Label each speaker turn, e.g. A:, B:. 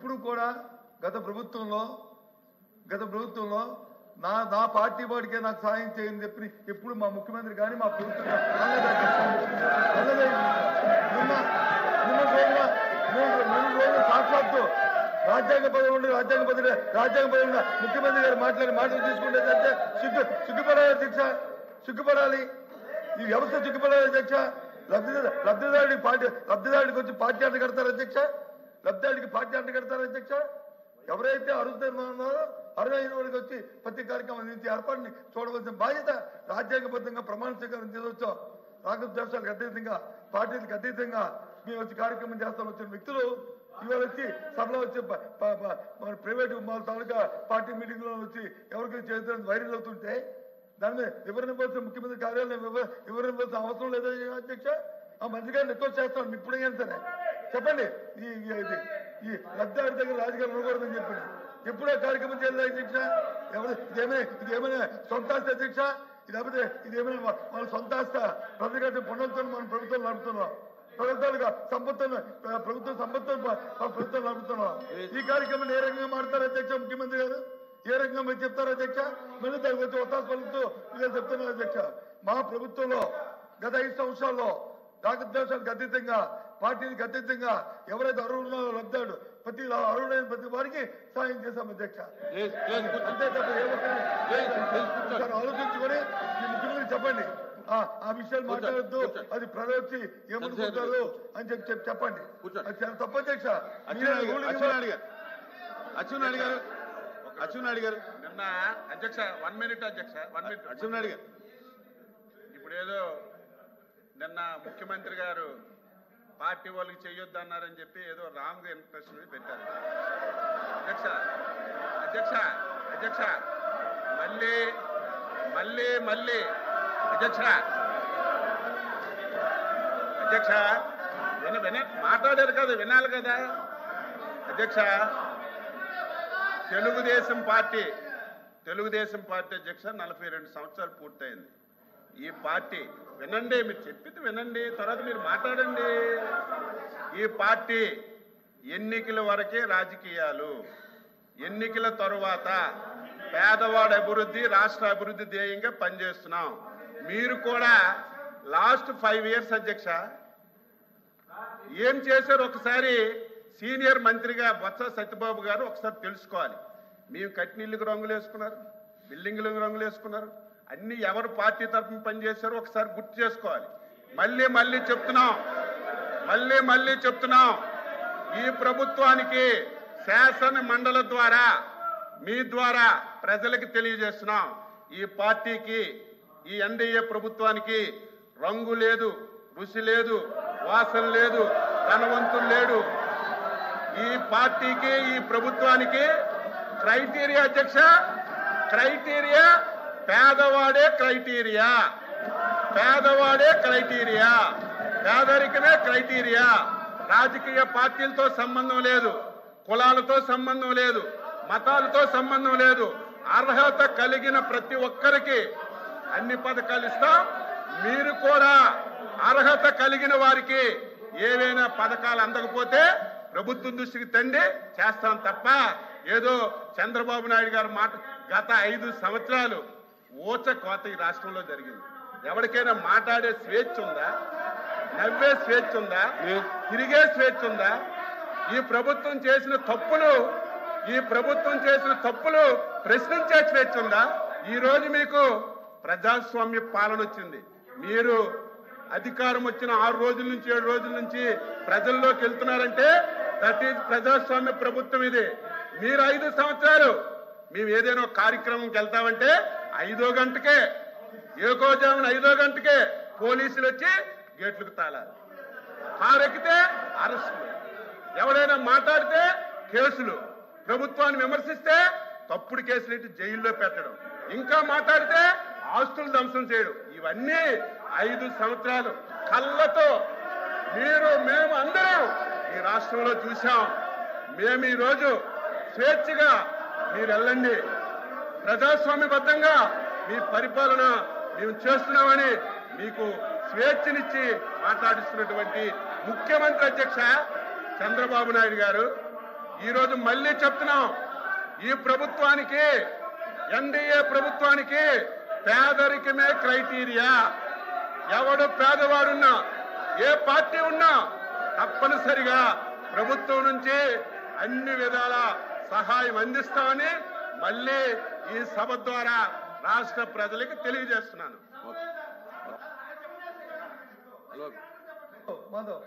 A: ఎప్పుడు కూడా గత ప్రభుత్వంలో నా పార్టీ వాడికే నాకు సాయం చేయని చెప్పి ఎప్పుడు మా ముఖ్యమంత్రి కానీ మా ప్రభుత్వం సాక్షాత్తు రాజ్యాంగ పదవి ముఖ్యమంత్రి గారు మాటలు తీసుకుంటే సిగ్గుపడాలి అధ్యక్ష, సిగ్గుపడాలి. ఈ వ్యవస్థ సిగ్గుపడాలి అధ్యక్ష. లబ్ధిదారుడికి వచ్చి పార్టీ అంట కడతారు అధ్యక్ష, లబ్ధిదారుడికి పార్టీ అంట కడతారు అధ్యక్ష. ఎవరైతే అర్హుతున్నారో అర్హులైన వాడికి వచ్చి ప్రతి కార్యక్రమం అందించి ఏర్పాటుని చూడవలసిన బాధ్యత రాజ్యాంగబద్ధంగా ప్రమాణ స్వీకారం చేయవచ్చాం. రాగద్వేషాలకు అతీతంగా, పార్టీలకు అతీతంగా మేము వచ్చి కార్యక్రమం చేస్తాం. వచ్చిన వ్యక్తులు ఇవాళ వచ్చి సభలో వచ్చి మన ప్రైవేట్ తాలూకా పార్టీ మీటింగ్ లో వచ్చి ఎవరికైనా చేతులను వైరల్ అవుతుంటే దాని మీద వివరణ ఇవ్వాల్సిన ముఖ్యమంత్రి కార్యాలయం వివరణ ఇవ్వాల్సిన అవసరం లేదా అధ్యక్ష? ఆ మంత్రి గారిని రిక్వెస్ట్ చేస్తాను, ఇప్పుడైనా సరే చెప్పండి. ఈ లబ్ధిదారు దగ్గర రాజకీయాలు ఉండకూడదని చెప్పండి. ఎప్పుడో కార్యక్రమం చేయలేదు అధ్యక్ష. ఇదేమైనా సొంత ఆస్తి అధ్యక్ష? ఇదేమైనా మన సొంత ఆస్త? ప్రజల పునరుద్ధరణ మనం ప్రభుత్వం నడుపుతున్నాం, ప్రభుత్వాలుగా సంపత్తులు ప్రభుత్వం నడుపుతున్నాం. ఈ కార్యక్రమం ఏ రకంగా మారుతారు అధ్యక్ష? ముఖ్యమంత్రి గారు ఏ రకంగా మీరు చెప్తారు అధ్యక్ష? మళ్ళీ దానికి వచ్చి ఒత్తాసు పలుకుతూ నేను చెప్తున్నాను అధ్యక్ష. మా ప్రభుత్వంలో గత 5 సంవత్సరాల్లో రాగద్వేషాలకు అతీతంగా, పార్టీలకు అతీతంగా ఎవరైతే అర్హులున్నారో లబ్ధాడు అర్హులైన ప్రతి వారికి సాయం చేశాం అధ్యక్ష. అంతే తప్ప ఆలోచించుకొని ఈ ముఖ్యమంత్రి చెప్పండి, ఆ విషయాలు మాట్లాడద్దు, అది ప్రజలు వచ్చి ఏమనుకుంటారు అని చెప్పండి. అది చాలా తప్పు అధ్యక్ష.
B: అచ్చెన్నాయుడు గారు
C: నిన్న అధ్యక్ష 1 మినిట్ అధ్యక్ష 1 మినిట్.
B: అచ్చెన్నాయుడు గారు
C: ఇప్పుడు ఏదో నిన్న ముఖ్యమంత్రి గారు పార్టీ వాళ్ళకి చెయ్యొద్దు అన్నారని చెప్పి ఏదో రాంగ్ ఇంప్రెషన్ పెట్టారు అధ్యక్ష. అధ్యక్ష అధ్యక్ష మళ్ళీ మళ్ళీ మళ్ళీ అధ్యక్ష అధ్యక్ష మాట్లాడారు కదా, వినాలి కదా అధ్యక్ష. తెలుగుదేశం పార్టీ అధ్యక్ష 42 సంవత్సరాలు పూర్తయింది. ఈ పార్టీ వినండి, మీరు చెప్పింది వినండి, తర్వాత మీరు మాట్లాడండి. ఈ పార్టీ ఎన్నికల వరకే రాజకీయాలు, ఎన్నికల తరువాత పేదవాడి అభివృద్ధి, రాష్ట్ర అభివృద్ధి ధ్యేయంగా పనిచేస్తున్నాం. మీరు కూడా లాస్ట్ 5 ఇయర్స్ అధ్యక్ష ఏం చేశారు ఒకసారి సీనియర్ మంత్రిగా బొత్స సత్యబాబు గారు ఒకసారి తెలుసుకోవాలి. మీరు కట్టినీళ్ళకి రంగులు వేసుకున్నారు, బిల్డింగ్లకు రంగులు వేసుకున్నారు, అన్ని ఎవరు పార్టీ తరఫున పనిచేశారో ఒకసారి గుర్తు చేసుకోవాలి. మళ్ళీ చెప్తున్నాం ఈ ప్రభుత్వానికి శాసన మండలి ద్వారా మీ ద్వారా ప్రజలకు తెలియజేస్తున్నాం, ఈ పార్టీకి ఈ ఎన్డీఏ ప్రభుత్వానికి రంగు లేదు, రుచి లేదు, వాసన లేదు, ధనవంతులు లేడు. ఈ పార్టీకి ఈ ప్రభుత్వానికి క్రైటీరియా అధ్యక్ష, క్రైటీరియా పేదవాడే క్రైటీరియా, పేదరికమే క్రైటీరియా. రాజకీయ పార్టీలతో సంబంధం లేదు, కులాలతో సంబంధం లేదు, మతాలతో సంబంధం లేదు. అర్హత కలిగిన ప్రతి ఒక్కరికి అన్ని పథకాలు ఇస్తాం. మీరు కూడా అర్హత కలిగిన వారికి ఏవైనా పథకాలు అందకపోతే ప్రభుత్వం దృష్టికి తండి చేస్తాం తప్ప ఏదో చంద్రబాబు నాయుడు గారు మాట గత 5 సంవత్సరాలు ఊచ కోత ఈ రాష్ట్రంలో జరిగింది. ఎవరికైనా మాట్లాడే స్వేచ్ఛ ఉందా? నవ్వే స్వేచ్ఛ ఉందా? తిరిగే స్వేచ్ఛ ఉందా? ఈ ప్రభుత్వం చేసిన తప్పులు ప్రశ్నించే స్వేచ్ఛ ఉందా? ఈ రోజు మీకు ప్రజాస్వామ్య పాలన వచ్చింది. మీరు అధికారం వచ్చిన 6 రోజుల నుంచి 7 రోజుల నుంచి ప్రజల్లోకి వెళ్తున్నారంటే దట్ ఈజ్ ప్రజాస్వామ్య ప్రభుత్వం ఇది. మీరు 5 సంవత్సరాలు మేము ఏదైనా కార్యక్రమంకి వెళ్తామంటే 5వ గంటకే, ఏకోజామున 5వ గంటకే పోలీసులు వచ్చి గేట్లకు తాళాలి. కారెక్కితే అరెస్టులు, ఎవరైనా మాట్లాడితే కేసులు, ప్రభుత్వాన్ని విమర్శిస్తే తప్పుడు కేసులు ఇటు జైల్లో పెట్టడం, ఇంకా మాట్లాడితే ఆస్తులు ధ్వంసం చేయడం. ఇవన్నీ 5 సంవత్సరాలు కళ్ళతో మేము అందరం ఈ రాష్ట్రంలో చూశాం. మేము ఈరోజు స్వేచ్ఛగా మీరు వెళ్ళండి, ప్రజాస్వామ్యబద్ధంగా మీ పరిపాలన మేము చేస్తున్నామని మీకు స్వేచ్ఛనిచ్చి మాట్లాడిస్తున్నటువంటి ముఖ్యమంత్రి అధ్యక్ష చంద్రబాబు నాయుడు గారు ఈరోజు మళ్ళీ చెప్తున్నాం, ఈ ప్రభుత్వానికి, ఎన్డీఏ ప్రభుత్వానికి పేదరికమే క్రైటీరియా. ఎవడు పేదవాడున్నా, ఏ పార్టీ ఉన్నా తప్పనిసరిగా ప్రభుత్వం నుంచి అన్ని విధాల సహాయం అందిస్తామని మళ్ళీ ఈ సభ ద్వారా రాష్ట్ర ప్రజలకు తెలియజేస్తున్నాను.
A: మాధవ్